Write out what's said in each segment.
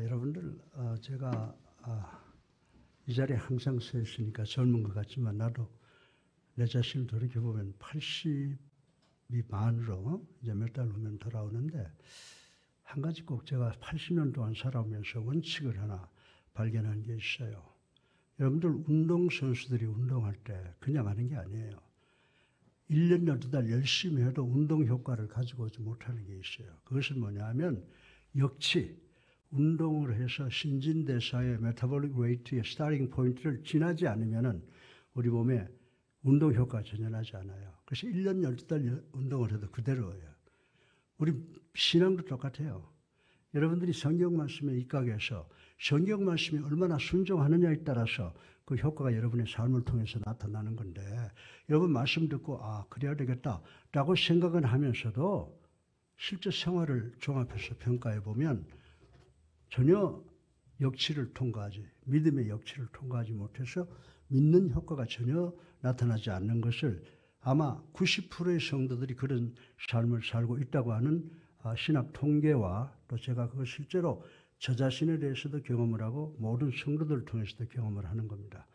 여러분들, 제가 이 자리에 항상 서 있으니까 젊은 것 같지만 나도 내 자신을 돌이켜보면 80이 만으로 이제 몇 달 후면 돌아오는데, 한 가지 꼭 제가 80년 동안 살아오면서 원칙을 하나 발견한 게 있어요. 여러분들, 운동선수들이 운동할 때 그냥 하는 게 아니에요. 1년 12달 열심히 해도 운동 효과를 가지고 오지 못하는 게 있어요. 그것은 뭐냐면 역치, 운동을 해서 신진대사의 메타볼릭 레이트의 스타팅 포인트를 지나지 않으면 우리 몸에 운동 효과가 전혀 나지 않아요. 그래서 1년 12달 운동을 해도 그대로예요. 우리 신앙도 똑같아요. 여러분들이 성경 말씀에 입각해서 성경 말씀이 얼마나 순종하느냐에 따라서 그 효과가 여러분의 삶을 통해서 나타나는 건데, 여러분 말씀 듣고 그래야 되겠다라고 생각은 하면서도 실제 생활을 종합해서 평가해 보면 전혀 역치를 통과하지, 믿음의 역치를 통과하지 못해서 믿는 효과가 전혀 나타나지 않는 것을 아마 90%의 성도들이 그런 삶을 살고 있다고 하는 신학 통계와, 또 제가 그걸 실제로 저 자신에 대해서도 경험을 하고 모든 성도들을 통해서도 경험을 하는 겁니다.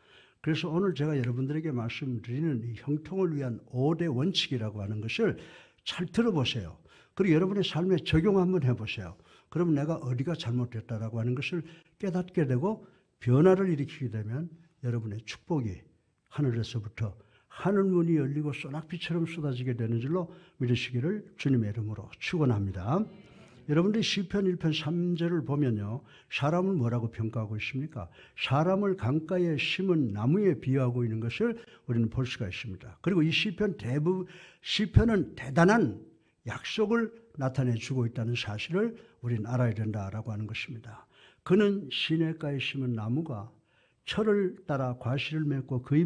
그래서 오늘 제가 여러분들에게 말씀드리는 이 형통을 위한 5대 원칙이라고 하는 것을 잘 들어보세요. 그리고 여러분의 삶에 적용 한번 해보세요. 그러면 내가 어디가 잘못됐다라고 하는 것을 깨닫게 되고 변화를 일으키게 되면 여러분의 축복이 하늘에서부터 하늘문이 열리고 소낙비처럼 쏟아지게 되는 줄로 믿으시기를 주님의 이름으로 축원합니다. 여러분들이 시편 1편 3절을 보면요, 사람을 뭐라고 평가하고 있습니까? 사람을 강가에 심은 나무에 비유하고 있는 것을 우리는 볼 수가 있습니다. 그리고 이 시편은 대단한 약속을 나타내주고 있다는 사실을 우리는 알아야 된다라고 하는 것입니다. 그는 시냇가에 심은 나무가 철을 따라 과실을 맺고 그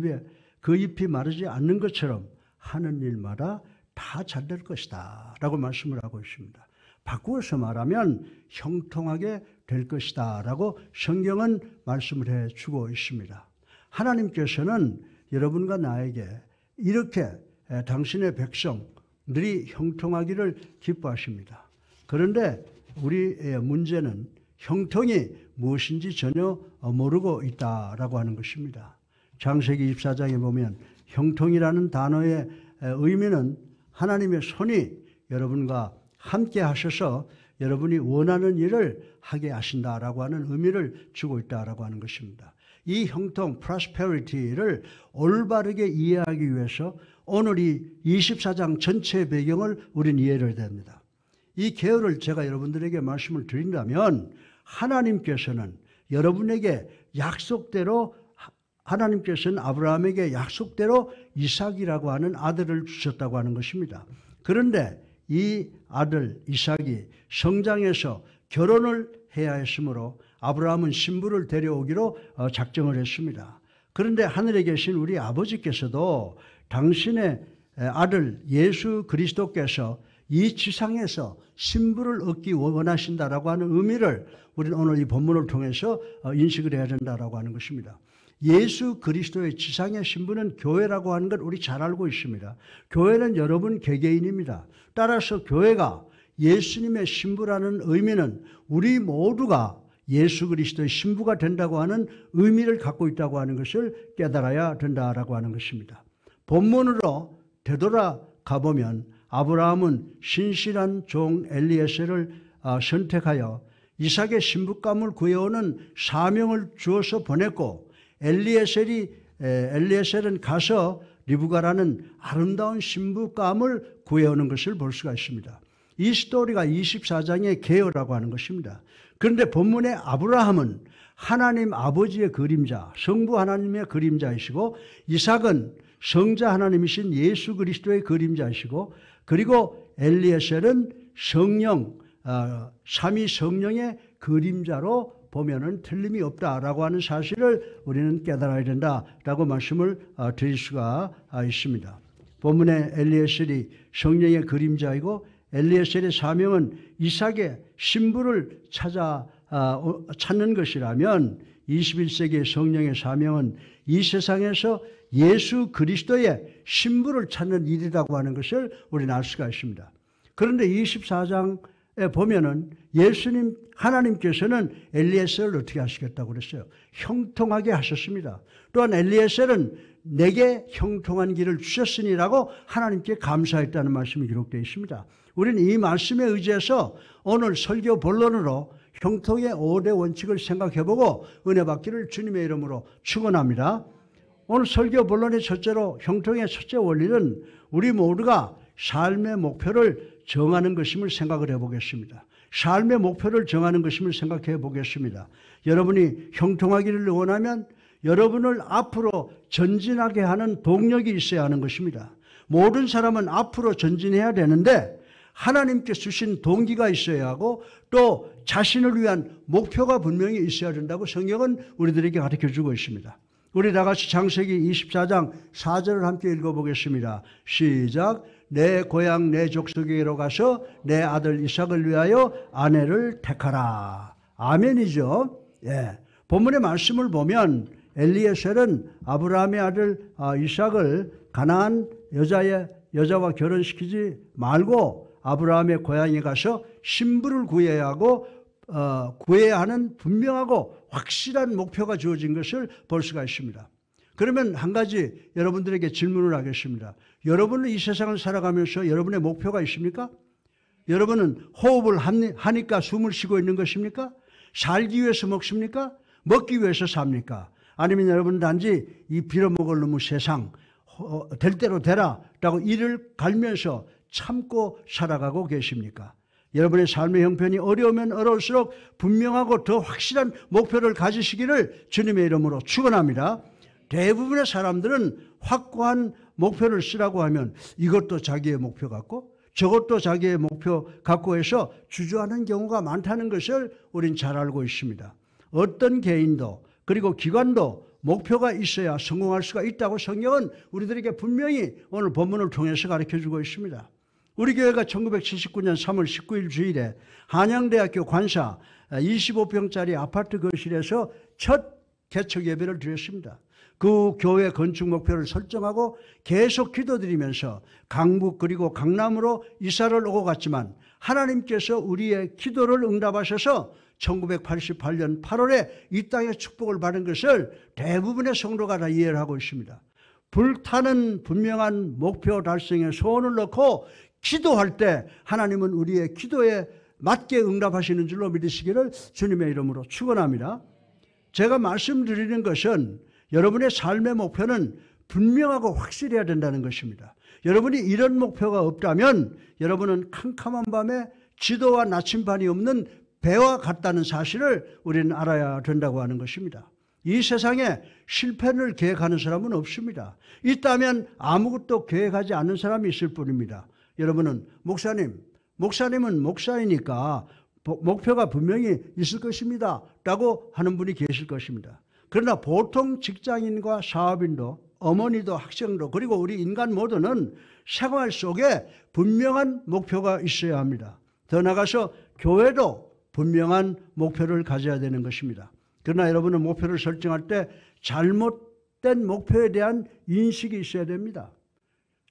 잎이 마르지 않는 것처럼 하는 일마다 다 잘 될 것이다 라고 말씀을 하고 있습니다. 바꾸어서 말하면 형통하게 될 것이다 라고 성경은 말씀을 해주고 있습니다. 하나님께서는 여러분과 나에게 이렇게 당신의 백성들이 형통하기를 기뻐하십니다. 그런데 우리의 문제는 형통이 무엇인지 전혀 모르고 있다라고 하는 것입니다. 창세기 24장에 보면 형통이라는 단어의 의미는 하나님의 손이 여러분과 함께 하셔서 여러분이 원하는 일을 하게 하신다라고 하는 의미를 주고 있다라고 하는 것입니다. 이 형통, prosperity를 올바르게 이해하기 위해서 오늘 이 24장 전체의 배경을 우리는 이해를 해야 됩니다. 이 계열을 제가 여러분들에게 말씀을 드린다면, 하나님께서는 여러분에게 약속대로, 하나님께서는 아브라함에게 약속대로 이삭이라고 하는 아들을 주셨다고 하는 것입니다. 그런데 이 아들 이삭이 성장해서 결혼을 해야 했으므로 아브라함은 신부를 데려오기로 작정을 했습니다. 그런데 하늘에 계신 우리 아버지께서도 당신의 아들 예수 그리스도께서 이 지상에서 신부를 얻기 원하신다라고 하는 의미를 우리는 오늘 이 본문을 통해서 인식을 해야 된다라고 하는 것입니다. 예수 그리스도의 지상의 신부는 교회라고 하는 걸 우리 잘 알고 있습니다. 교회는 여러분 개개인입니다. 따라서 교회가 예수님의 신부라는 의미는 우리 모두가 예수 그리스도의 신부가 된다고 하는 의미를 갖고 있다고 하는 것을 깨달아야 된다라고 하는 것입니다. 본문으로 되돌아가 보면 아브라함은 신실한 종 엘리에셀을 선택하여 이삭의 신부감을 구해오는 사명을 주어서 보냈고, 엘리에셀은 가서 리브가라는 아름다운 신부감을 구해오는 것을 볼 수가 있습니다. 이 스토리가 24장의 개요라고 하는 것입니다. 그런데 본문의 아브라함은 하나님 아버지의 그림자, 성부 하나님의 그림자이시고, 이삭은 성자 하나님이신 예수 그리스도의 그림자이시고, 그리고 엘리에셀은 성령, 삼위 성령의 그림자로 보면은 틀림이 없다라고 하는 사실을 우리는 깨달아야 된다라고 말씀을 드릴 수가 있습니다. 본문의 엘리에셀이 성령의 그림자이고, 엘리에셀의 사명은 이삭의 신부를 찾는 것이라면, 21세기의 성령의 사명은 이 세상에서 예수 그리스도의 신부를 찾는 일이라고 하는 것을 우리는 알 수가 있습니다. 그런데 24장의 보면은 하나님께서는 엘리에셀을 어떻게 하시겠다고 그랬어요? 형통하게 하셨습니다. 또한 엘리에셀은 내게 형통한 길을 주셨으니라고 하나님께 감사했다는 말씀이 기록되어 있습니다. 우리는 이 말씀에 의지해서 오늘 설교 본론으로 형통의 5대 원칙을 생각해보고 은혜 받기를 주님의 이름으로 축원합니다. 오늘 설교 본론의 첫째로 형통의 첫째 원리는 우리 모두가 삶의 목표를 정하는 것임을 생각을 해보겠습니다. 삶의 목표를 정하는 것임을 생각해 보겠습니다. 여러분이 형통하기를 원하면 여러분을 앞으로 전진하게 하는 동력이 있어야 하는 것입니다. 모든 사람은 앞으로 전진해야 되는데 하나님께 주신 동기가 있어야 하고 또 자신을 위한 목표가 분명히 있어야 된다고 성경은 우리들에게 가르쳐주고 있습니다. 우리 다 같이 창세기 24장 4절을 함께 읽어보겠습니다. 시작. 내 고향 내 족속에게로 가서 내 아들 이삭을 위하여 아내를 택하라. 아멘이죠. 예. 본문의 말씀을 보면 엘리에셀은 아브라함의 아들 이삭을 가나안 여자와 결혼시키지 말고 아브라함의 고향에 가서 신부를 구해야 하고 구해야 하는 분명하고 확실한 목표가 주어진 것을 볼 수가 있습니다. 그러면 한 가지 여러분들에게 질문을 하겠습니다. 여러분은 이 세상을 살아가면서 여러분의 목표가 있습니까? 여러분은 호흡을 하니까 숨을 쉬고 있는 것입니까? 살기 위해서 먹습니까? 먹기 위해서 삽니까? 아니면 여러분은 단지 이 빌어먹을 놈의 세상 될 대로 되라 라고 이를 갈면서 참고 살아가고 계십니까? 여러분의 삶의 형편이 어려우면 어려울수록 분명하고 더 확실한 목표를 가지시기를 주님의 이름으로 축원합니다. 대부분의 사람들은 확고한 목표를 쓰라고 하면 이것도 자기의 목표 같고 저것도 자기의 목표 갖고 해서 주저하는 경우가 많다는 것을 우린 잘 알고 있습니다. 어떤 개인도 그리고 기관도 목표가 있어야 성공할 수가 있다고 성경은 우리들에게 분명히 오늘 본문을 통해서 가르쳐주고 있습니다. 우리 교회가 1979년 3월 19일 주일에 한양대학교 관사 25평짜리 아파트 거실에서 첫 개척 예배를 드렸습니다. 그 교회 건축 목표를 설정하고 계속 기도드리면서 강북 그리고 강남으로 이사를 오고 갔지만 하나님께서 우리의 기도를 응답하셔서 1988년 8월에 이 땅의 축복을 받은 것을 대부분의 성도가 다 이해를 하고 있습니다. 불타는 분명한 목표 달성에 소원을 넣고 기도할 때 하나님은 우리의 기도에 맞게 응답하시는 줄로 믿으시기를 주님의 이름으로 축원합니다. 제가 말씀드리는 것은 여러분의 삶의 목표는 분명하고 확실해야 된다는 것입니다. 여러분이 이런 목표가 없다면 여러분은 캄캄한 밤에 지도와 나침반이 없는 배와 같다는 사실을 우리는 알아야 된다고 하는 것입니다. 이 세상에 실패를 계획하는 사람은 없습니다. 있다면 아무것도 계획하지 않는 사람이 있을 뿐입니다. 여러분은 목사님은 목사이니까 목표가 분명히 있을 것입니다 라고 하는 분이 계실 것입니다. 그러나 보통 직장인과 사업인도 어머니도 학생도 그리고 우리 인간 모두는 생활 속에 분명한 목표가 있어야 합니다. 더 나아가서 교회도 분명한 목표를 가져야 되는 것입니다. 그러나 여러분은 목표를 설정할 때 잘못된 목표에 대한 인식이 있어야 됩니다.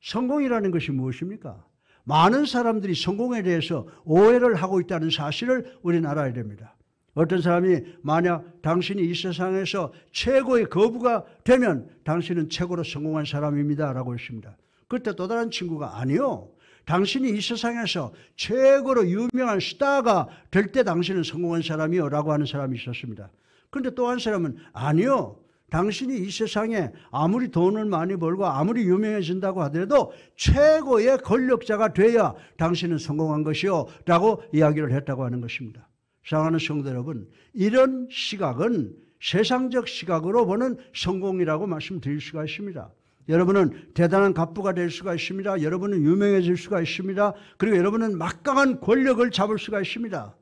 성공이라는 것이 무엇입니까? 많은 사람들이 성공에 대해서 오해를 하고 있다는 사실을 우리는 알아야 됩니다. 어떤 사람이 만약 당신이 이 세상에서 최고의 거부가 되면 당신은 최고로 성공한 사람입니다 라고 했습니다. 그때 또 다른 친구가 아니요. 당신이 이 세상에서 최고로 유명한 스타가 될 때 당신은 성공한 사람이요 라고 하는 사람이 있었습니다. 그런데 또 한 사람은 아니요. 당신이 이 세상에 아무리 돈을 많이 벌고 아무리 유명해진다고 하더라도 최고의 권력자가 돼야 당신은 성공한 것이요 라고 이야기를 했다고 하는 것입니다. 사랑하는 성도 여러분, 이런 시각은 세상적 시각으로 보는 성공이라고 말씀드릴 수가 있습니다. 여러분은 대단한 갑부가 될 수가 있습니다. 여러분은 유명해질 수가 있습니다. 그리고 여러분은 막강한 권력을 잡을 수가 있습니다.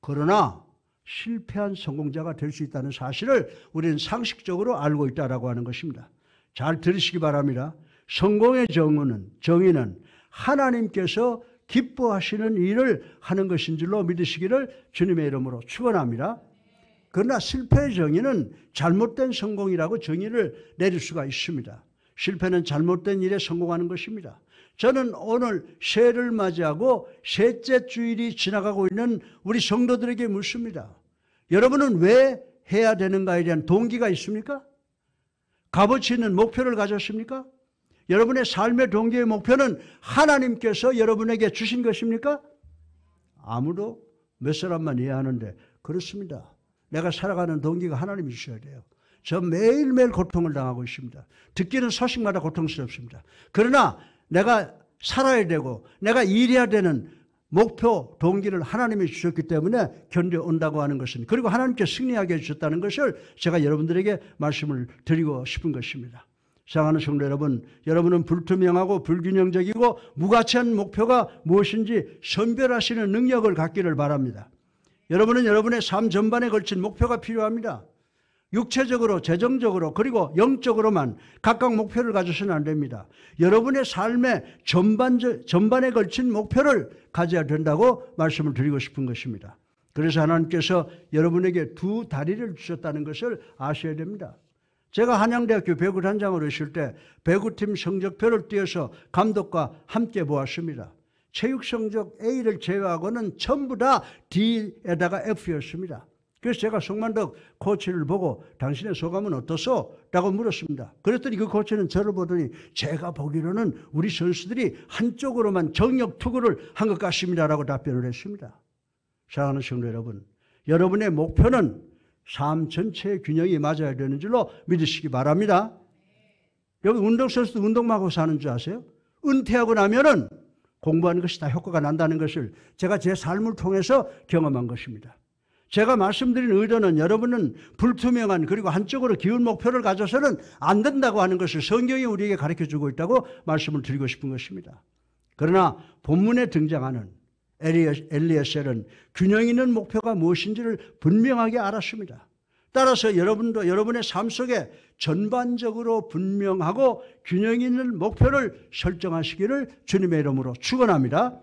그러나 실패한 성공자가 될 수 있다는 사실을 우리는 상식적으로 알고 있다라고 하는 것입니다. 잘 들으시기 바랍니다. 성공의 정의는 하나님께서 기뻐하시는 일을 하는 것인 줄로 믿으시기를 주님의 이름으로 축원합니다. 그러나 실패의 정의는 잘못된 성공이라고 정의를 내릴 수가 있습니다. 실패는 잘못된 일에 성공하는 것입니다. 저는 오늘 새해를 맞이하고 셋째 주일이 지나가고 있는 우리 성도들에게 묻습니다. 여러분은 왜 해야 되는가에 대한 동기가 있습니까? 값어치 있는 목표를 가졌습니까? 여러분의 삶의 동기의 목표는 하나님께서 여러분에게 주신 것입니까? 아무도 몇 사람만 이해하는데 그렇습니다. 내가 살아가는 동기가 하나님이 주셔야 돼요. 저 매일매일 고통을 당하고 있습니다. 듣기는 소식마다 고통스럽습니다. 그러나 내가 살아야 되고 내가 일해야 되는 목표, 동기를 하나님이 주셨기 때문에 견뎌온다고 하는 것은, 그리고 하나님께 승리하게 해주셨다는 것을 제가 여러분들에게 말씀을 드리고 싶은 것입니다. 사랑하는 성도 여러분, 여러분은 불투명하고 불균형적이고 무가치한 목표가 무엇인지 선별하시는 능력을 갖기를 바랍니다. 여러분은 여러분의 삶 전반에 걸친 목표가 필요합니다. 육체적으로, 재정적으로, 그리고 영적으로만 각각 목표를 가져서는 안 됩니다. 여러분의 삶의 전반에 걸친 목표를 가져야 된다고 말씀을 드리고 싶은 것입니다. 그래서 하나님께서 여러분에게 두 다리를 주셨다는 것을 아셔야 됩니다. 제가 한양대학교 배구 단장으로 있을 때 배구팀 성적표를 띄어서 감독과 함께 보았습니다. 체육 성적 A를 제외하고는 전부 다 D에다가 F였습니다. 그래서 제가 송만덕 코치를 보고 당신의 소감은 어떠소? 라고 물었습니다. 그랬더니 그 코치는 저를 보더니 제가 보기로는 우리 선수들이 한쪽으로만 정력 투구를 한 것 같습니다. 라고 답변을 했습니다. 사랑하는 성도 여러분, 여러분의 목표는 삶 전체의 균형이 맞아야 되는 줄로 믿으시기 바랍니다. 여기 운동선수도 운동만 하고 사는 줄 아세요? 은퇴하고 나면은 공부하는 것이 다 효과가 난다는 것을 제가 제 삶을 통해서 경험한 것입니다. 제가 말씀드린 의도는 여러분은 불투명한, 그리고 한쪽으로 기운 목표를 가져서는 안 된다고 하는 것을 성경이 우리에게 가르쳐주고 있다고 말씀을 드리고 싶은 것입니다. 그러나 본문에 등장하는 엘리에셀은 균형 있는 목표가 무엇인지를 분명하게 알았습니다. 따라서 여러분도 여러분의 삶 속에 전반적으로 분명하고 균형 있는 목표를 설정하시기를 주님의 이름으로 축원합니다.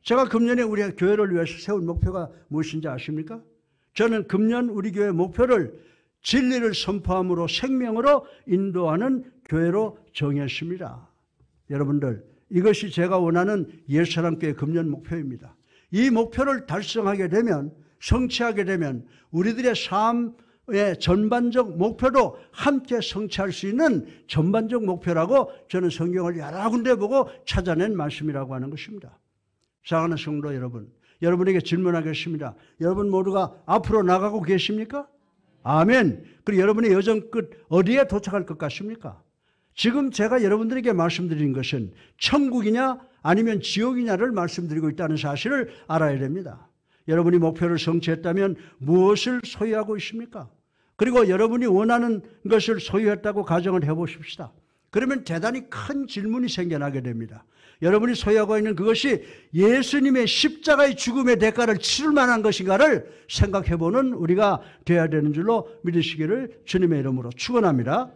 제가 금년에 우리 교회를 위해서 세운 목표가 무엇인지 아십니까? 저는 금년 우리 교회 목표를 진리를 선포함으로 생명으로 인도하는 교회로 정했습니다. 여러분들, 이것이 제가 원하는 예수사랑교회 금년 목표입니다. 이 목표를 달성하게 되면, 성취하게 되면 우리들의 삶의 전반적 목표도 함께 성취할 수 있는 전반적 목표라고 저는 성경을 여러 군데 보고 찾아낸 말씀이라고 하는 것입니다. 사랑하는 성도 여러분, 여러분에게 질문하겠습니다. 여러분 모두가 앞으로 나가고 계십니까? 아멘. 그리고 여러분의 여정 끝 어디에 도착할 것 같습니까? 지금 제가 여러분들에게 말씀드린 것은 천국이냐 아니면 지옥이냐를 말씀드리고 있다는 사실을 알아야 됩니다. 여러분이 목표를 성취했다면 무엇을 소유하고 있습니까? 그리고 여러분이 원하는 것을 소유했다고 가정을 해보십시다. 그러면 대단히 큰 질문이 생겨나게 됩니다. 여러분이 소유하고 있는 그것이 예수님의 십자가의 죽음의 대가를 치를 만한 것인가를 생각해보는 우리가 되어야 되는 줄로 믿으시기를 주님의 이름으로 축원합니다.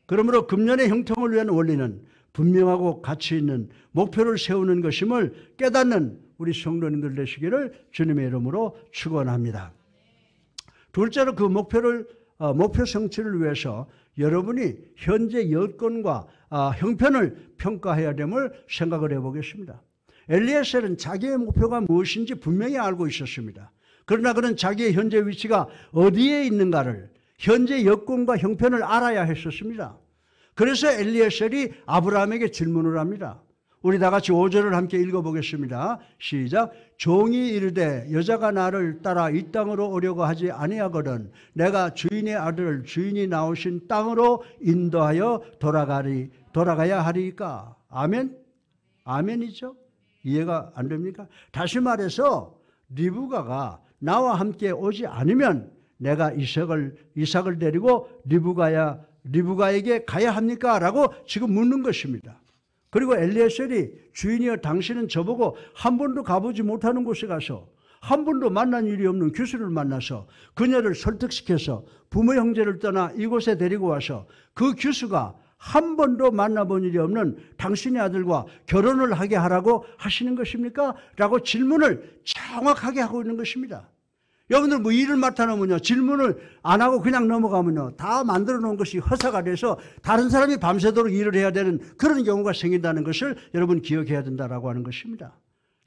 그러므로 금년의 형통을 위한 원리는 분명하고 가치 있는 목표를 세우는 것임을 깨닫는 우리 성도님들 되시기를 주님의 이름으로 축원합니다. 둘째로 그 목표 성취를 위해서 여러분이 현재 여건과 형편을 평가해야 됨을 생각을 해보겠습니다. 엘리에셀은 자기의 목표가 무엇인지 분명히 알고 있었습니다. 그러나 그는 자기의 현재 위치가 어디에 있는가를, 현재 여건과 형편을 알아야 했었습니다. 그래서 엘리에셀이 아브라함에게 질문을 합니다. 우리 다 같이 5절을 함께 읽어보겠습니다. 시작. 종이 이르되 여자가 나를 따라 이 땅으로 오려고 하지 아니하거든 내가 주인의 아들을 주인이 나오신 땅으로 인도하여 돌아가야 하리까. 아멘? 아멘이죠? 이해가 안 됩니까? 다시 말해서 리브가가 나와 함께 오지 않으면 내가 이삭을 데리고 리브가에게 가야 합니까? 라고 지금 묻는 것입니다. 그리고 엘리에셀이 주인이여 당신은 저보고 한 번도 가보지 못하는 곳에 가서 한 번도 만난 일이 없는 교수를 만나서 그녀를 설득시켜서 부모 형제를 떠나 이곳에 데리고 와서 그 교수가 한 번도 만나본 일이 없는 당신의 아들과 결혼을 하게 하라고 하시는 것입니까? 라고 질문을 정확하게 하고 있는 것입니다. 여러분들 뭐 일을 맡아놓으면요, 질문을 안 하고 그냥 넘어가면요, 다 만들어 놓은 것이 허사가 돼서 다른 사람이 밤새도록 일을 해야 되는 그런 경우가 생긴다는 것을 여러분 기억해야 된다라고 하는 것입니다.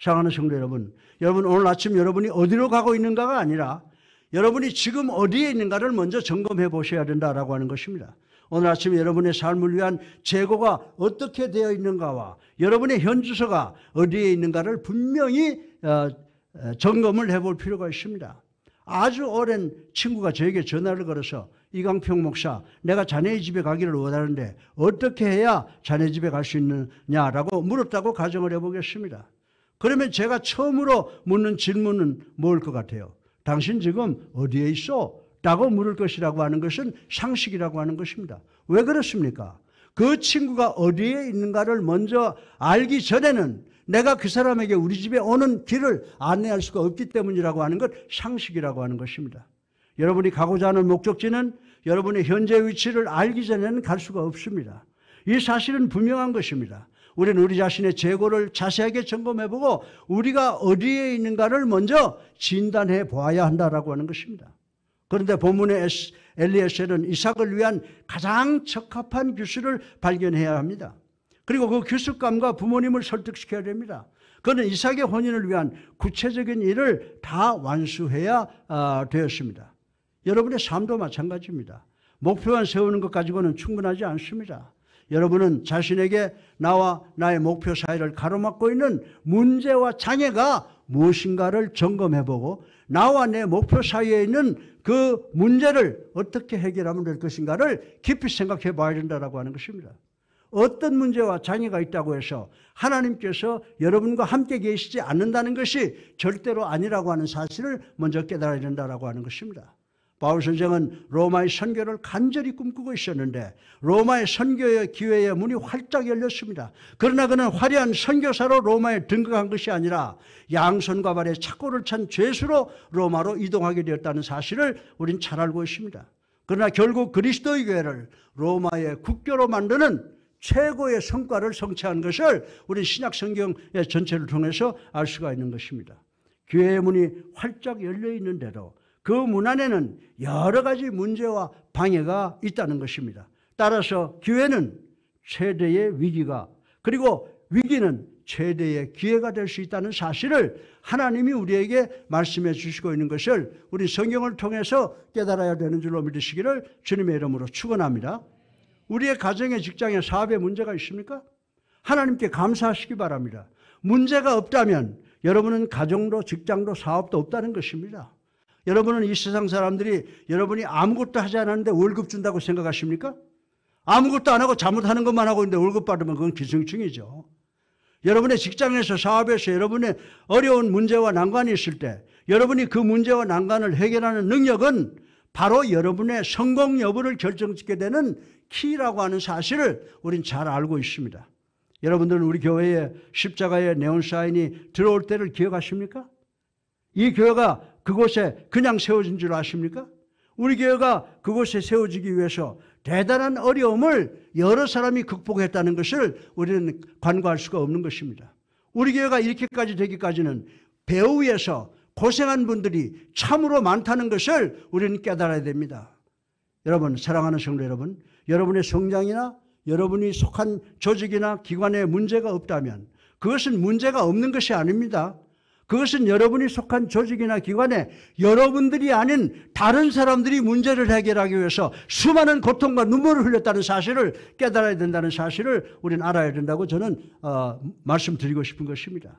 사랑하는 성도 여러분, 여러분 오늘 아침 여러분이 어디로 가고 있는가가 아니라 여러분이 지금 어디에 있는가를 먼저 점검해 보셔야 된다라고 하는 것입니다. 오늘 아침 여러분의 삶을 위한 재고가 어떻게 되어 있는가와 여러분의 현 주소가 어디에 있는가를 분명히 점검을 해볼 필요가 있습니다. 아주 오랜 친구가 저에게 전화를 걸어서 이강평 목사, 내가 자네의 집에 가기를 원하는데 어떻게 해야 자네 집에 갈 수 있느냐라고 물었다고 가정을 해보겠습니다. 그러면 제가 처음으로 묻는 질문은 뭘 것 같아요? 당신 지금 어디에 있어? 라고 물을 것이라고 하는 것은 상식이라고 하는 것입니다. 왜 그렇습니까? 그 친구가 어디에 있는가를 먼저 알기 전에는 내가 그 사람에게 우리 집에 오는 길을 안내할 수가 없기 때문이라고 하는 것, 상식이라고 하는 것입니다. 여러분이 가고자 하는 목적지는 여러분의 현재 위치를 알기 전에는 갈 수가 없습니다. 이 사실은 분명한 것입니다. 우리는 우리 자신의 재고를 자세하게 점검해보고 우리가 어디에 있는가를 먼저 진단해 보아야 한다라고 하는 것입니다. 그런데 본문의 엘리에셀은 이삭을 위한 가장 적합한 규수를 발견해야 합니다. 그리고 그 규수감과 부모님을 설득시켜야 됩니다. 그는 이삭의 혼인을 위한 구체적인 일을 다 완수해야 되었습니다. 여러분의 삶도 마찬가지입니다. 목표만 세우는 것 가지고는 충분하지 않습니다. 여러분은 자신에게 나와 나의 목표 사이를 가로막고 있는 문제와 장애가 무엇인가를 점검해보고 나와 내 목표 사이에 있는 그 문제를 어떻게 해결하면 될 것인가를 깊이 생각해 봐야 된다고 하는 것입니다. 어떤 문제와 장애가 있다고 해서 하나님께서 여러분과 함께 계시지 않는다는 것이 절대로 아니라고 하는 사실을 먼저 깨달아야 된다고 하는 것입니다. 바울 선생은 로마의 선교를 간절히 꿈꾸고 있었는데 로마의 선교의 기회의 문이 활짝 열렸습니다. 그러나 그는 화려한 선교사로 로마에 등극한 것이 아니라 양손과 발에 착고를 찬 죄수로 로마로 이동하게 되었다는 사실을 우린 잘 알고 있습니다. 그러나 결국 그리스도의 교회를 로마의 국교로 만드는 최고의 성과를 성취한 것을 우리 신약 성경의 전체를 통해서 알 수가 있는 것입니다. 교회의 문이 활짝 열려 있는데도 그 문 안에는 여러 가지 문제와 방해가 있다는 것입니다. 따라서 교회는 최대의 위기가, 그리고 위기는 최대의 기회가 될 수 있다는 사실을 하나님이 우리에게 말씀해 주시고 있는 것을 우리 성경을 통해서 깨달아야 되는 줄로 믿으시기를 주님의 이름으로 축원합니다. 우리의 가정에, 직장에, 사업에 문제가 있습니까? 하나님께 감사하시기 바랍니다. 문제가 없다면 여러분은 가정도 직장도 사업도 없다는 것입니다. 여러분은 이 세상 사람들이 여러분이 아무것도 하지 않았는데 월급 준다고 생각하십니까? 아무것도 안 하고 잘못하는 것만 하고 있는데 월급 받으면 그건 기생충이죠. 여러분의 직장에서, 사업에서 여러분의 어려운 문제와 난관이 있을 때 여러분이 그 문제와 난관을 해결하는 능력은 바로 여러분의 성공 여부를 결정짓게 되는 키라고 하는 사실을 우린 잘 알고 있습니다. 여러분들은 우리 교회에 십자가의 네온사인이 들어올 때를 기억하십니까? 이 교회가 그곳에 그냥 세워진 줄 아십니까? 우리 교회가 그곳에 세워지기 위해서 대단한 어려움을 여러 사람이 극복했다는 것을 우리는 간과할 수가 없는 것입니다. 우리 교회가 이렇게까지 되기까지는 배후 위에서 고생한 분들이 참으로 많다는 것을 우리는 깨달아야 됩니다. 여러분, 사랑하는 성도 여러분, 여러분의 성장이나 여러분이 속한 조직이나 기관에 문제가 없다면 그것은 문제가 없는 것이 아닙니다. 그것은 여러분이 속한 조직이나 기관에 여러분들이 아닌 다른 사람들이 문제를 해결하기 위해서 수많은 고통과 눈물을 흘렸다는 사실을 깨달아야 된다는 사실을 우리는 알아야 된다고 저는 말씀드리고 싶은 것입니다.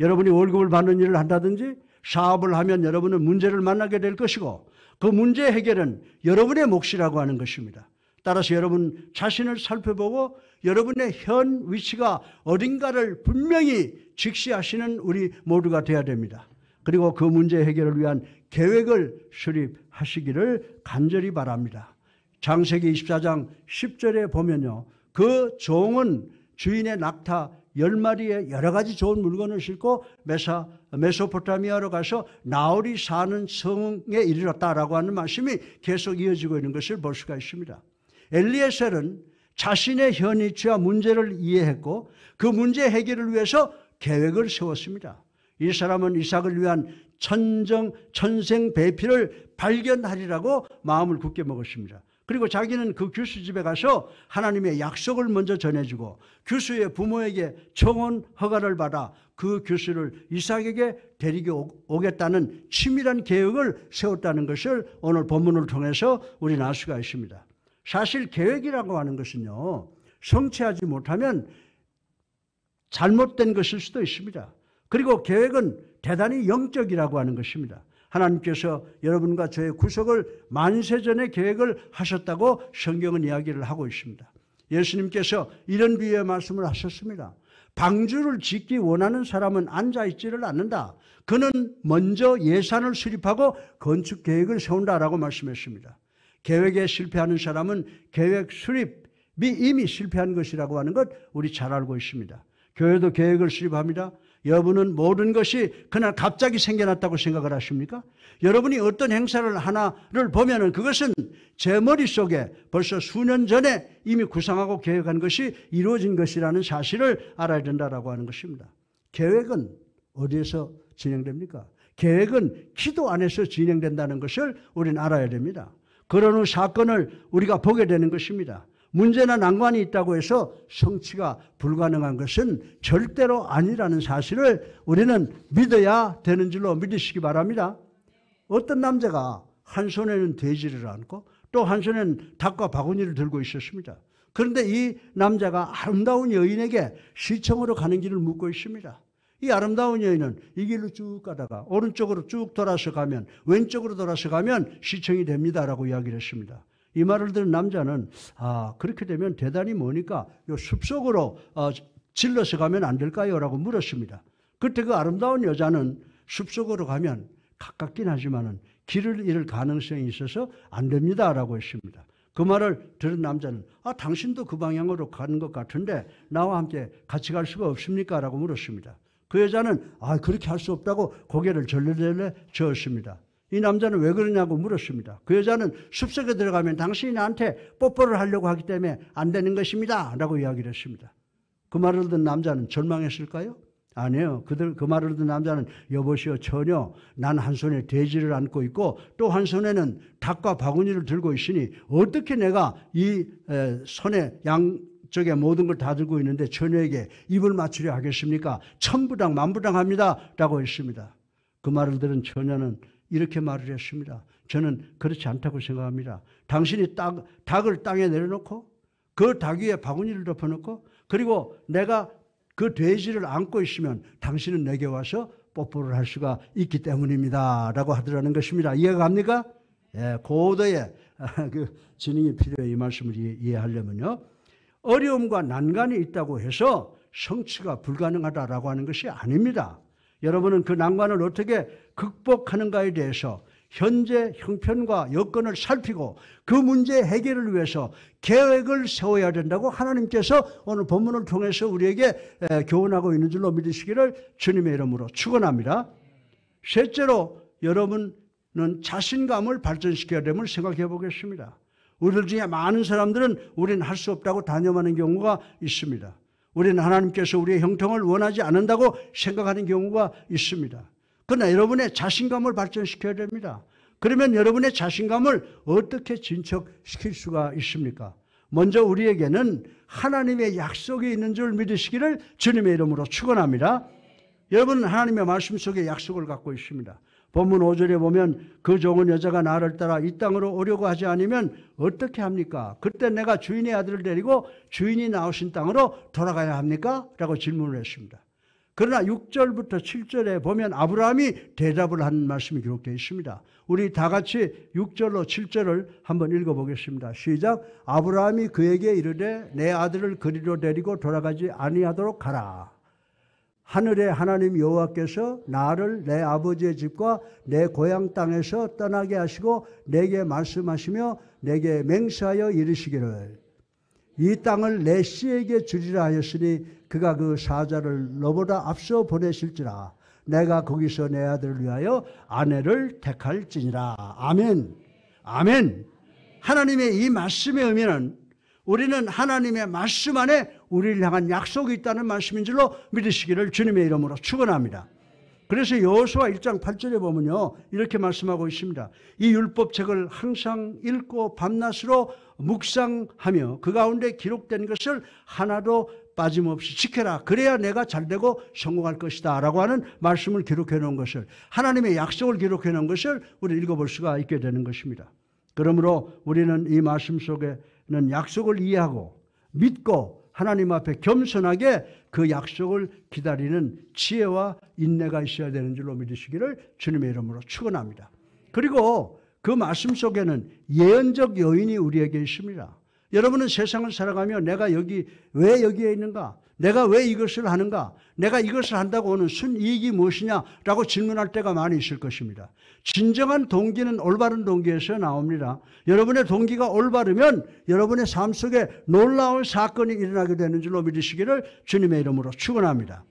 여러분이 월급을 받는 일을 한다든지 사업을 하면 여러분은 문제를 만나게 될 것이고 그 문제 해결은 여러분의 몫이라고 하는 것입니다. 따라서 여러분 자신을 살펴보고 여러분의 현 위치가 어딘가를 분명히 직시하시는 우리 모두가 되어야 됩니다. 그리고 그 문제 해결을 위한 계획을 수립하시기를 간절히 바랍니다. 창세기 24장 10절에 보면요, 그 종은 주인의 낙타 10마리의 여러 가지 좋은 물건을 싣고 메소포타미아로 가서 나홀이 사는 성에 이르렀다라고 하는 말씀이 계속 이어지고 있는 것을 볼 수가 있습니다. 엘리에셀은 자신의 현 위치와 문제를 이해했고 그 문제 해결을 위해서 계획을 세웠습니다. 이 사람은 이삭을 위한 천생배필을 발견하리라고 마음을 굳게 먹었습니다. 그리고 자기는 그 규수 집에 가서 하나님의 약속을 먼저 전해주고 규수의 부모에게 청혼 허가를 받아 그 규수를 이삭에게 데리고 오겠다는 치밀한 계획을 세웠다는 것을 오늘 본문을 통해서 우리는 알 수가 있습니다. 사실 계획이라고 하는 것은요, 성취하지 못하면 잘못된 것일 수도 있습니다. 그리고 계획은 대단히 영적이라고 하는 것입니다. 하나님께서 여러분과 저의 구속을 만세전에 계획을 하셨다고 성경은 이야기를 하고 있습니다. 예수님께서 이런 비유의 말씀을 하셨습니다. 방주를 짓기 원하는 사람은 앉아있지를 않는다. 그는 먼저 예산을 수립하고 건축 계획을 세운다라고 말씀했습니다. 계획에 실패하는 사람은 계획 수립이 이미 실패한 것이라고 하는 것 우리 잘 알고 있습니다. 교회도 계획을 수립합니다. 여러분은 모든 것이 그날 갑자기 생겨났다고 생각을 하십니까? 여러분이 어떤 행사를 하나를 보면은 그것은 제 머릿속에 벌써 수년 전에 이미 구상하고 계획한 것이 이루어진 것이라는 사실을 알아야 된다라고 하는 것입니다. 계획은 어디에서 진행됩니까? 계획은 기도 안에서 진행된다는 것을 우리는 알아야 됩니다. 그런 후 사건을 우리가 보게 되는 것입니다. 문제나 난관이 있다고 해서 성취가 불가능한 것은 절대로 아니라는 사실을 우리는 믿어야 되는 줄로 믿으시기 바랍니다. 어떤 남자가 한 손에는 돼지를 안고 또 한 손에는 닭과 바구니를 들고 있었습니다. 그런데 이 남자가 아름다운 여인에게 시청으로 가는 길을 묻고 있습니다. 이 아름다운 여인은 이 길로 쭉 가다가 오른쪽으로 쭉 돌아서 가면 왼쪽으로 돌아서 가면 시청이 됩니다라고 이야기를 했습니다. 이 말을 들은 남자는 그렇게 되면 대단히 머니까 요 숲속으로 질러서 가면 안 될까요? 라고 물었습니다. 그때 그 아름다운 여자는 숲속으로 가면 가깝긴 하지만은 길을 잃을 가능성이 있어서 안 됩니다 라고 했습니다. 그 말을 들은 남자는 당신도 그 방향으로 가는 것 같은데 나와 함께 같이 갈 수가 없습니까? 라고 물었습니다. 그 여자는 그렇게 할 수 없다고 고개를 절레절레 저었습니다. 이 남자는 왜 그러냐고 물었습니다. 그 여자는 숲속에 들어가면 당신이 나한테 뽀뽀를 하려고 하기 때문에 안 되는 것입니다 라고 이야기를 했습니다. 그 말을 듣는 남자는 절망했을까요? 아니에요. 그 말을 듣는 남자는 여보시오, 전혀 난 한 손에 돼지를 안고 있고 또 한 손에는 닭과 바구니를 들고 있으니 어떻게 내가 이 손에 양쪽에 모든 걸 다 들고 있는데 처녀에게 입을 맞추려 하겠습니까? 천부당 만부당합니다 라고 했습니다. 그 말을 들은 처녀는 이렇게 말을 했습니다. 저는 그렇지 않다고 생각합니다. 당신이 닭을 땅에 내려놓고 그 닭 위에 바구니를 덮어놓고 그리고 내가 그 돼지를 안고 있으면 당신은 내게 와서 뽀뽀를 할 수가 있기 때문입니다 라고 하더라는 것입니다. 이해가 갑니까? 예, 고도의 그 지능이 필요해. 이 말씀을 이해하려면요. 어려움과 난관이 있다고 해서 성취가 불가능하다라고 하는 것이 아닙니다. 여러분은 그 난관을 어떻게 극복하는가에 대해서 현재 형편과 여건을 살피고 그 문제 해결을 위해서 계획을 세워야 된다고 하나님께서 오늘 본문을 통해서 우리에게 교훈하고 있는 줄로 믿으시기를 주님의 이름으로 축원합니다. 셋째로 여러분은 자신감을 발전시켜야 됨을 생각해 보겠습니다. 우리들 중에 많은 사람들은 우리는 할 수 없다고 단념하는 경우가 있습니다. 우리는 하나님께서 우리의 형통을 원하지 않는다고 생각하는 경우가 있습니다. 그러나 여러분의 자신감을 발전시켜야 됩니다. 그러면 여러분의 자신감을 어떻게 진척시킬 수가 있습니까? 먼저 우리에게는 하나님의 약속이 있는 줄 믿으시기를 주님의 이름으로 축원합니다. 여러분은 하나님의 말씀 속에 약속을 갖고 있습니다. 본문 5절에 보면 그 종은 여자가 나를 따라 이 땅으로 오려고 하지 않으면 어떻게 합니까? 그때 내가 주인의 아들을 데리고 주인이 나오신 땅으로 돌아가야 합니까? 라고 질문을 했습니다. 그러나 6절부터 7절에 보면 아브라함이 대답을 하는 말씀이 기록되어 있습니다. 우리 다 같이 6절로 7절을 한번 읽어보겠습니다. 시작. 아브라함이 그에게 이르되 내 아들을 그리로 데리고 돌아가지 아니하도록 하라. 하늘의 하나님 여호와께서 나를 내 아버지의 집과 내 고향 땅에서 떠나게 하시고 내게 말씀하시며 내게 맹세하여 이르시기를 이 땅을 내 씨에게 주리라 하였으니 그가 그 사자를 너보다 앞서 보내실지라 내가 거기서 내 아들을 위하여 아내를 택할지니라. 아멘. 아멘. 하나님의 이 말씀의 의미는 우리는 하나님의 말씀 안에 우리를 향한 약속이 있다는 말씀인 줄로 믿으시기를 주님의 이름으로 축원합니다. 그래서 여호수아 1장 8절에 보면요, 이렇게 말씀하고 있습니다. 이 율법책을 항상 읽고 밤낮으로 묵상하며 그 가운데 기록된 것을 하나도 빠짐없이 지켜라. 그래야 내가 잘되고 성공할 것이다 라고 하는 말씀을 기록해 놓은 것을, 하나님의 약속을 기록해 놓은 것을 우리 읽어볼 수가 있게 되는 것입니다. 그러므로 우리는 이 말씀 속에는 약속을 이해하고 믿고 하나님 앞에 겸손하게 그 약속을 기다리는 지혜와 인내가 있어야 되는 줄로 믿으시기를 주님의 이름으로 축원합니다. 그리고 그 말씀 속에는 예언적 요인이 우리에게 있습니다. 여러분은 세상을 살아가며 내가 왜 여기에 있는가? 내가 왜 이것을 하는가? 내가 이것을 한다고 오는 순이익이 무엇이냐라고 질문할 때가 많이 있을 것입니다. 진정한 동기는 올바른 동기에서 나옵니다. 여러분의 동기가 올바르면 여러분의 삶 속에 놀라운 사건이 일어나게 되는 줄로 믿으시기를 주님의 이름으로 축원합니다.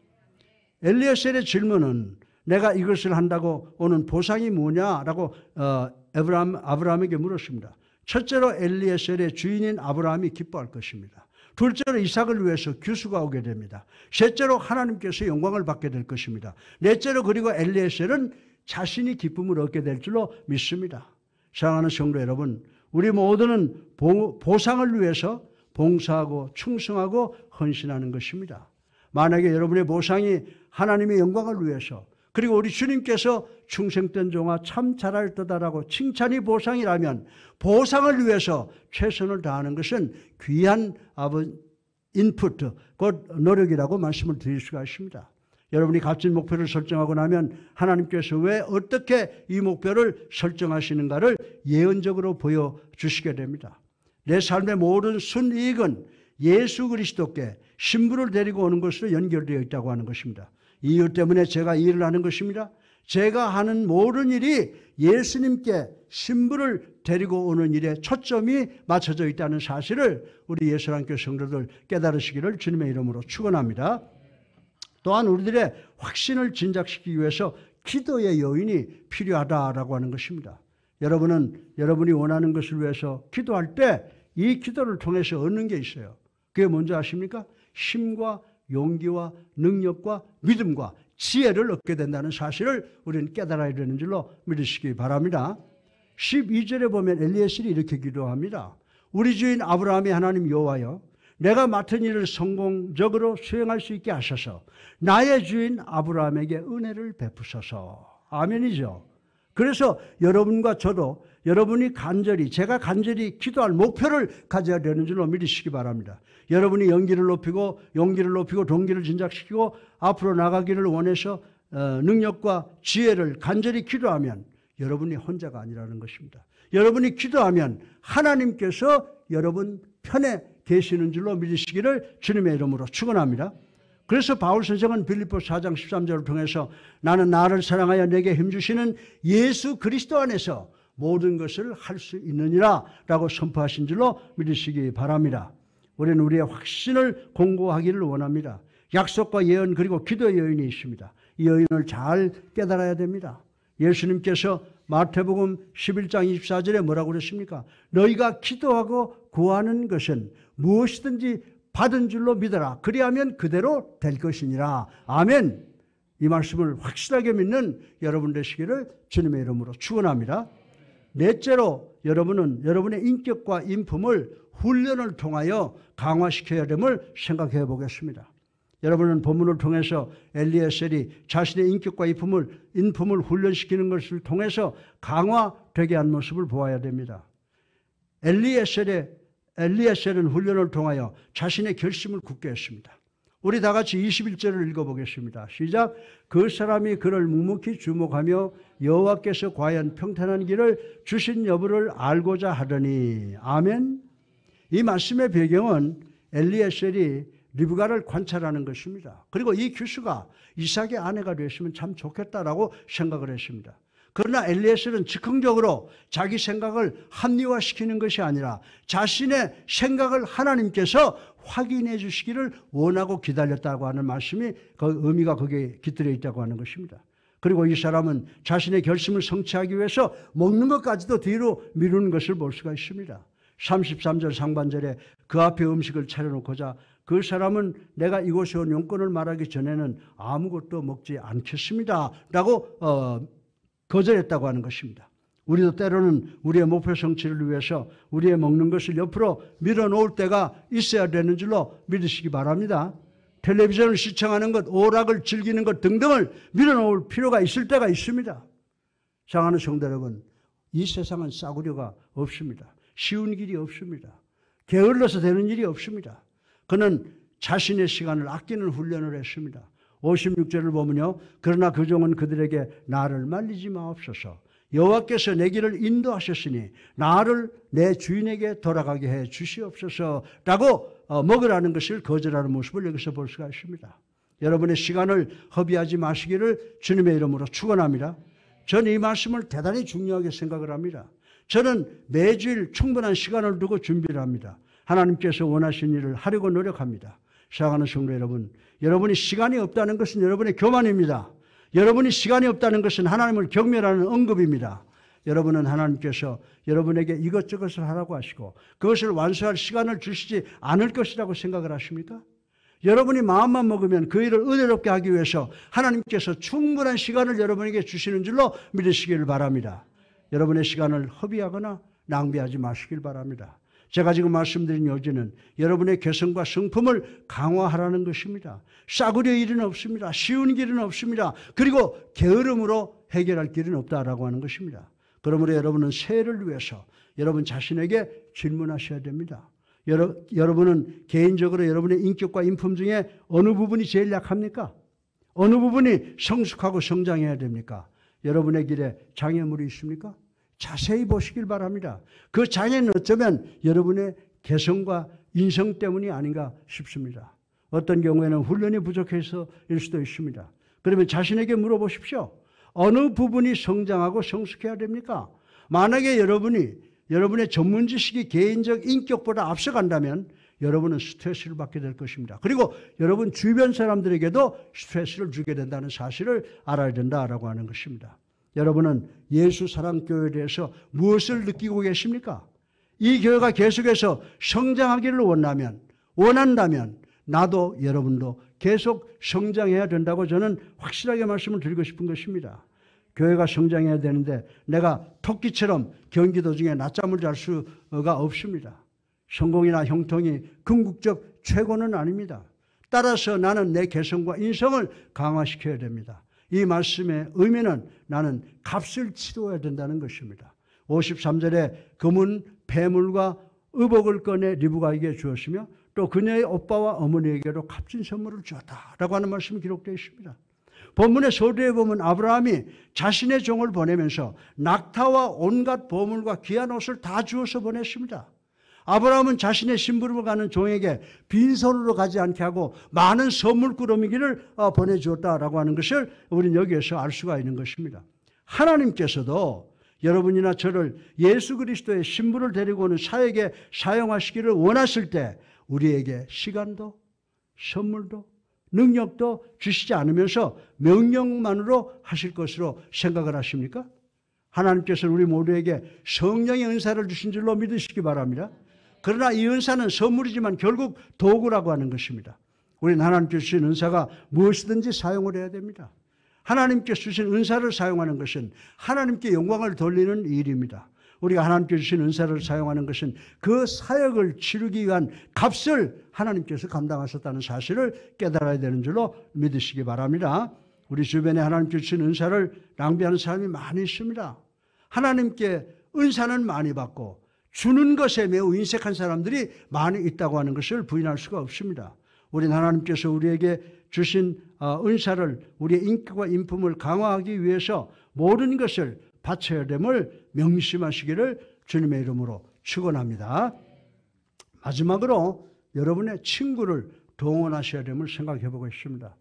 엘리에셀의 질문은 내가 이것을 한다고 오는 보상이 뭐냐라고 아브라함에게 물었습니다. 첫째로 엘리에셀의 주인인 아브라함이 기뻐할 것입니다. 둘째로 이삭을 위해서 규수가 오게 됩니다. 셋째로 하나님께서 영광을 받게 될 것입니다. 넷째로 그리고 엘리에셀은 자신이 기쁨을 얻게 될 줄로 믿습니다. 사랑하는 성도 여러분, 우리 모두는 보상을 위해서 봉사하고 충성하고 헌신하는 것입니다. 만약에 여러분의 보상이 하나님의 영광을 위해서, 그리고 우리 주님께서 충성된 종아 참 잘하였다라고 칭찬이 보상이라면, 보상을 위해서 최선을 다하는 것은 귀한 인풋, 곧 노력이라고 말씀을 드릴 수가 있습니다. 여러분이 값진 목표를 설정하고 나면 하나님께서 왜 어떻게 이 목표를 설정하시는가를 예언적으로 보여주시게 됩니다. 내 삶의 모든 순이익은 예수 그리스도께 신부를 데리고 오는 것으로 연결되어 있다고 하는 것입니다. 이 이유 때문에 제가 이 일을 하는 것입니다. 제가 하는 모든 일이 예수님께 신부를 데리고 오는 일에 초점이 맞춰져 있다는 사실을 우리 예수랑교회 성도들 깨달으시기를 주님의 이름으로 축원합니다. 또한 우리들의 확신을 진작시키기 위해서 기도의 요인이 필요하다라고 하는 것입니다. 여러분이 원하는 것을 위해서 기도할 때 이 기도를 통해서 얻는 게 있어요. 그게 뭔지 아십니까? 힘과 용기와 능력과 믿음과 지혜를 얻게 된다는 사실을 우리는 깨달아야 되는 줄로 믿으시기 바랍니다. 12절에 보면 엘리에셀이 이렇게 기도합니다. 우리 주인 아브라함이 하나님 여호와여, 내가 맡은 일을 성공적으로 수행할 수 있게 하셔서 나의 주인 아브라함에게 은혜를 베푸소서. 아멘이죠. 그래서 여러분과 저도 제가 간절히 기도할 목표를 가져야 되는 줄로 믿으시기 바랍니다. 여러분이 용기를 높이고 동기를 진작시키고 앞으로 나가기를 원해서 능력과 지혜를 간절히 기도하면 여러분이 혼자가 아니라는 것입니다. 여러분이 기도하면 하나님께서 여러분 편에 계시는 줄로 믿으시기를 주님의 이름으로 축원합니다. 그래서 바울 선생은 빌립보서 4장 13절을 통해서 나는 나를 사랑하여 내게 힘주시는 예수 그리스도 안에서 모든 것을 할 수 있느니라 라고 선포하신 줄로 믿으시기 바랍니다. 우리는 우리의 확신을 공고하기를 원합니다. 약속과 예언 그리고 기도의 여인이 있습니다. 이 여인을 잘 깨달아야 됩니다. 예수님께서 마태복음 11장 24절에 뭐라고 그랬습니까? 너희가 기도하고 구하는 것은 무엇이든지 받은 줄로 믿어라. 그리하면 그대로 될 것이니라. 아멘. 이 말씀을 확실하게 믿는 여러분 되시기를 주님의 이름으로 축원합니다. 넷째로 여러분은 여러분의 인격과 인품을 훈련을 통하여 강화시켜야 됨을 생각해 보겠습니다. 여러분은 본문을 통해서 엘리에셀이 자신의 인격과 인품을 훈련시키는 것을 통해서 강화되게 한 모습을 보아야 됩니다. 엘리에셀은 훈련을 통하여 자신의 결심을 굳게 했습니다. 우리 다 같이 21절을 읽어보겠습니다. 시작. 그 사람이 그를 묵묵히 주목하며 여호와께서 과연 평탄한 길을 주신 여부를 알고자 하더니. 아멘. 이 말씀의 배경은 엘리에셀이 리브가를 관찰하는 것입니다. 그리고 이 규수가 이삭의 아내가 되었으면 참 좋겠다라고 생각을 했습니다. 그러나 엘리에셀은 즉흥적으로 자기 생각을 합리화시키는 것이 아니라 자신의 생각을 하나님께서 확인해 주시기를 원하고 기다렸다고 하는 말씀이 그 의미가 거기에 깃들어 있다고 하는 것입니다. 그리고 이 사람은 자신의 결심을 성취하기 위해서 먹는 것까지도 뒤로 미루는 것을 볼 수가 있습니다. 33절 상반절에 그 앞에 음식을 차려놓고자 그 사람은 내가 이곳에 온 용건을 말하기 전에는 아무것도 먹지 않겠습니다 라고 거절했다고 하는 것입니다. 우리도 때로는 우리의 목표 성취를 위해서 우리의 먹는 것을 옆으로 밀어놓을 때가 있어야 되는 줄로 믿으시기 바랍니다. 텔레비전을 시청하는 것, 오락을 즐기는 것 등등을 밀어놓을 필요가 있을 때가 있습니다. 사랑하는 성도 여러분, 이 세상은 싸구려가 없습니다. 쉬운 길이 없습니다. 게을러서 되는 일이 없습니다. 그는 자신의 시간을 아끼는 훈련을 했습니다. 56절을 보면요. 그러나 그 종은 그들에게 나를 말리지 마옵소서. 여호와께서 내 길을 인도하셨으니 나를 내 주인에게 돌아가게 해 주시옵소서라고 먹으라는 것을 거절하는 모습을 여기서 볼 수가 있습니다. 여러분의 시간을 허비하지 마시기를 주님의 이름으로 축원합니다. 저는 이 말씀을 대단히 중요하게 생각을 합니다. 저는 매주일 충분한 시간을 두고 준비를 합니다. 하나님께서 원하신 일을 하려고 노력합니다. 사랑하는 성도 여러분, 여러분이 시간이 없다는 것은 여러분의 교만입니다. 여러분이 시간이 없다는 것은 하나님을 경멸하는 언급입니다. 여러분은 하나님께서 여러분에게 이것저것을 하라고 하시고 그것을 완수할 시간을 주시지 않을 것이라고 생각을 하십니까? 여러분이 마음만 먹으면 그 일을 은혜롭게 하기 위해서 하나님께서 충분한 시간을 여러분에게 주시는 줄로 믿으시기를 바랍니다. 여러분의 시간을 허비하거나 낭비하지 마시길 바랍니다. 제가 지금 말씀드린 요지는 여러분의 개성과 성품을 강화하라는 것입니다. 싸구려 일은 없습니다. 쉬운 길은 없습니다. 그리고 게으름으로 해결할 길은 없다라고 하는 것입니다. 그러므로 여러분은 새해를 위해서 여러분 자신에게 질문하셔야 됩니다. 여러분은 개인적으로 여러분의 인격과 인품 중에 어느 부분이 제일 약합니까? 어느 부분이 성숙하고 성장해야 됩니까? 여러분의 길에 장애물이 있습니까? 자세히 보시길 바랍니다. 그 장애는 어쩌면 여러분의 개성과 인성 때문이 아닌가 싶습니다. 어떤 경우에는 훈련이 부족해서일 수도 있습니다. 그러면 자신에게 물어보십시오. 어느 부분이 성장하고 성숙해야 됩니까? 만약에 여러분의 전문 지식이 개인적 인격보다 앞서간다면 여러분은 스트레스를 받게 될 것입니다. 그리고 여러분 주변 사람들에게도 스트레스를 주게 된다는 사실을 알아야 된다라고 하는 것입니다. 여러분은 예수 사랑교회에 대해서 무엇을 느끼고 계십니까? 이 교회가 계속해서 성장하기를 원한다면 나도 여러분도 계속 성장해야 된다고 저는 확실하게 말씀을 드리고 싶은 것입니다. 교회가 성장해야 되는데 내가 토끼처럼 경기도 중에 낮잠을 잘 수가 없습니다. 성공이나 형통이 궁극적 최고는 아닙니다. 따라서 나는 내 개성과 인성을 강화시켜야 됩니다. 이 말씀의 의미는 나는 값을 치러야 된다는 것입니다. 53절에 금은 폐물과 의복을 꺼내 리브가에게 주었으며 또 그녀의 오빠와 어머니에게도 값진 선물을 주었다라고 하는 말씀이 기록되어 있습니다. 본문의 서두에 보면 아브라함이 자신의 종을 보내면서 낙타와 온갖 보물과 귀한 옷을 다 주어서 보냈습니다. 아브라함은 자신의 심부름을 가는 종에게 빈손으로 가지 않게 하고 많은 선물꾸러미기를 보내주었다라고 하는 것을 우리는 여기에서 알 수가 있는 것입니다. 하나님께서도 여러분이나 저를 예수 그리스도의 신부를 데리고 오는 사역에 사용하시기를 원하실 때 우리에게 시간도 선물도 능력도 주시지 않으면서 명령만으로 하실 것으로 생각을 하십니까? 하나님께서는 우리 모두에게 성령의 은사를 주신 줄로 믿으시기 바랍니다. 그러나 이 은사는 선물이지만 결국 도구라고 하는 것입니다. 우리는 하나님께서 주신 은사가 무엇이든지 사용을 해야 됩니다. 하나님께서 주신 은사를 사용하는 것은 하나님께 영광을 돌리는 일입니다. 우리가 하나님께서 주신 은사를 사용하는 것은 그 사역을 치르기 위한 값을 하나님께서 감당하셨다는 사실을 깨달아야 되는 줄로 믿으시기 바랍니다. 우리 주변에 하나님께서 주신 은사를 낭비하는 사람이 많이 있습니다. 하나님께 은사는 많이 받고 주는 것에 매우 인색한 사람들이 많이 있다고 하는 것을 부인할 수가 없습니다. 우리는 하나님께서 우리에게 주신 은사를 우리의 인격과 인품을 강화하기 위해서 모든 것을 바쳐야 됨을 명심하시기를 주님의 이름으로 축원합니다. 마지막으로 여러분의 친구를 동원하셔야 됨을 생각해 보고 있습니다.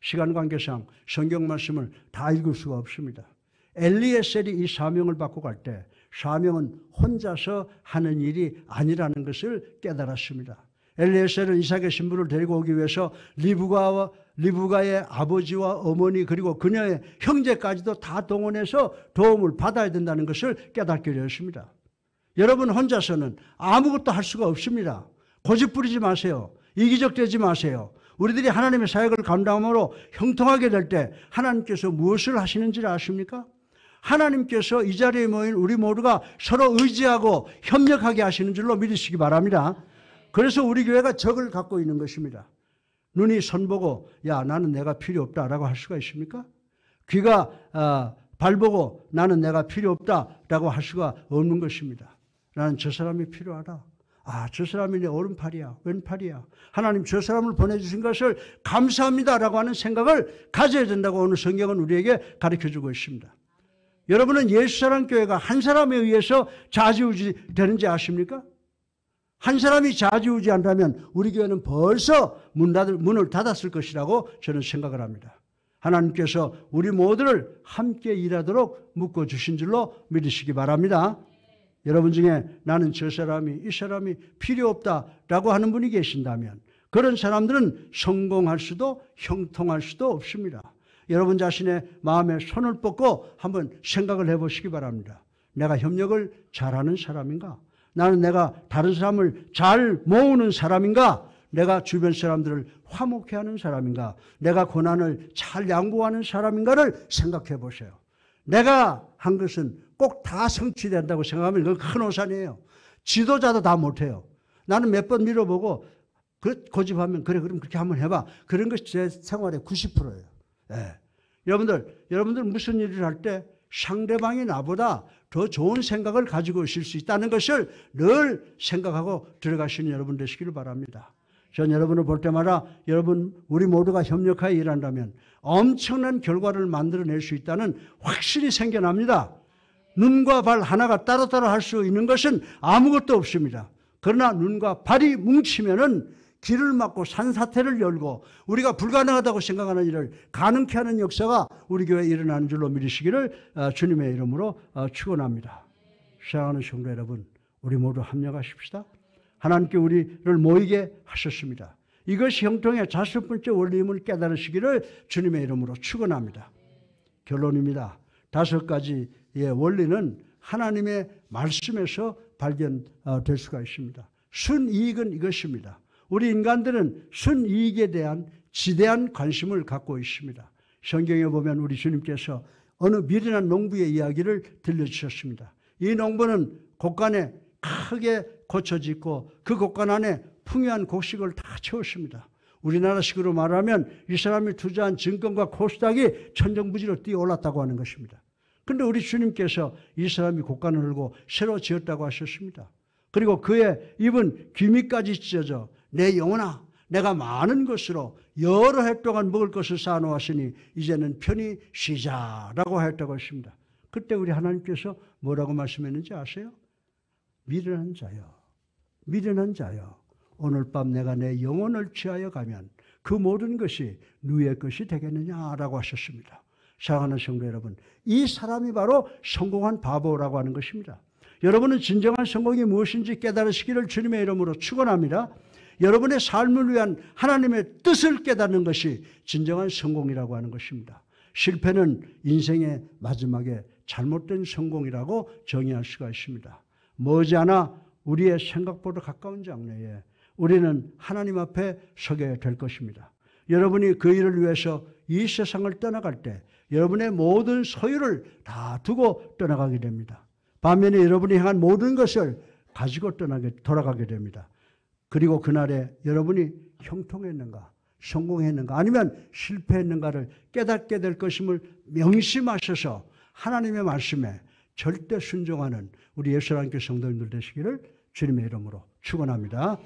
시간 관계상 성경 말씀을 다 읽을 수가 없습니다. 엘리에셀이 이 사명을 받고 갈 때 사명은 혼자서 하는 일이 아니라는 것을 깨달았습니다. 엘리에셀은 이삭의 신부를 데리고 오기 위해서 리브가의 아버지와 어머니 그리고 그녀의 형제까지도 다 동원해서 도움을 받아야 된다는 것을 깨닫게 되었습니다. 여러분 혼자서는 아무것도 할 수가 없습니다. 고집 부리지 마세요. 이기적 되지 마세요. 우리들이 하나님의 사역을 감당함으로 형통하게 될 때 하나님께서 무엇을 하시는지를 아십니까? 하나님께서 이 자리에 모인 우리 모두가 서로 의지하고 협력하게 하시는 줄로 믿으시기 바랍니다. 그래서 우리 교회가 적을 갖고 있는 것입니다. 눈이 선보고 야 나는 내가 필요 없다라고 할 수가 있습니까? 귀가 발보고 나는 내가 필요 없다라고 할 수가 없는 것입니다. 나는 저 사람이 필요하다. 저 사람이 내 오른팔이야, 왼팔이야. 하나님 저 사람을 보내주신 것을 감사합니다라고 하는 생각을 가져야 된다고 오늘 성경은 우리에게 가르쳐주고 있습니다. 여러분은 예수사랑교회가 한 사람에 의해서 좌지우지 되는지 아십니까? 한 사람이 좌지우지한다면 우리 교회는 벌써 문을 닫았을 것이라고 저는 생각을 합니다. 하나님께서 우리 모두를 함께 일하도록 묶어주신 줄로 믿으시기 바랍니다. 여러분 중에 나는 저 사람이 이 사람이 필요 없다라고 하는 분이 계신다면 그런 사람들은 성공할 수도 형통할 수도 없습니다. 여러분 자신의 마음에 손을 뻗고 한번 생각을 해보시기 바랍니다. 내가 협력을 잘하는 사람인가? 나는 내가 다른 사람을 잘 모으는 사람인가? 내가 주변 사람들을 화목해 하는 사람인가? 내가 고난을 잘 양보하는 사람인가를 생각해 보세요. 내가 한 것은 꼭 다 성취된다고 생각하면 그건 큰 오산이에요. 지도자도 다 못해요. 나는 몇 번 밀어보고 고집하면 그래 그럼 그렇게 한번 해봐. 그런 것이 제 생활의 90%예요. 예. 여러분들 무슨 일을 할 때 상대방이 나보다 더 좋은 생각을 가지고 있을 수 있다는 것을 늘 생각하고 들어가시는 여러분 되시기를 바랍니다. 전 여러분을 볼 때마다 우리 모두가 협력하여 일한다면 엄청난 결과를 만들어낼 수 있다는 확신이 생겨납니다. 눈과 발 하나가 따로따로 할 수 있는 것은 아무것도 없습니다. 그러나 눈과 발이 뭉치면은 길을 막고 산사태를 열고 우리가 불가능하다고 생각하는 일을 가능케 하는 역사가 우리 교회에 일어나는 줄로 믿으시기를 주님의 이름으로 축원합니다. 사랑하는 성도 여러분, 우리 모두 합력하십시다. 하나님께 우리를 모이게 하셨습니다. 이것이 형통의 5번째 원리임을 깨달으시기를 주님의 이름으로 축원합니다. 결론입니다. 5가지의 원리는 하나님의 말씀에서 발견될 수가 있습니다. 순이익은 이것입니다. 우리 인간들은 순이익에 대한 지대한 관심을 갖고 있습니다. 성경에 보면 우리 주님께서 어느 미련한 농부의 이야기를 들려주셨습니다. 이 농부는 곡간에 크게 고쳐짓고 그 곡간 안에 풍요한 곡식을 다 채웠습니다. 우리나라식으로 말하면 이 사람이 투자한 증권과 코스닥이 천정부지로 뛰어올랐다고 하는 것입니다. 그런데 우리 주님께서 이 사람이 곡간을 열고 새로 지었다고 하셨습니다. 그리고 그의 입은 귀미까지 찢어져 내 영혼아 내가 많은 것으로 여러 해 동안 먹을 것을 쌓아놓았으니 이제는 편히 쉬자라고 하였다고 했습니다. 그때 우리 하나님께서 뭐라고 말씀했는지 아세요? 미련한 자여 오늘 밤 내가 내 영혼을 취하여 가면 그 모든 것이 누의 것이 되겠느냐라고 하셨습니다. 사랑하는 성도 여러분, 이 사람이 바로 성공한 바보라고 하는 것입니다. 여러분은 진정한 성공이 무엇인지 깨달으시기를 주님의 이름으로 축원합니다. 여러분의 삶을 위한 하나님의 뜻을 깨닫는 것이 진정한 성공이라고 하는 것입니다. 실패는 인생의 마지막에 잘못된 성공이라고 정의할 수가 있습니다. 머지않아 우리의 생각보다 가까운 장래에 우리는 하나님 앞에 서게 될 것입니다. 여러분이 그 일을 위해서 이 세상을 떠나갈 때 여러분의 모든 소유를 다 두고 떠나가게 됩니다. 반면에 여러분이 향한 모든 것을 가지고 돌아가게 됩니다. 그리고 그날에 여러분이 형통했는가, 성공했는가, 아니면 실패했는가를 깨닫게 될 것임을 명심하셔서 하나님의 말씀에 절대 순종하는 우리 예수님께 성도님들 되시기를 주님의 이름으로 축원합니다.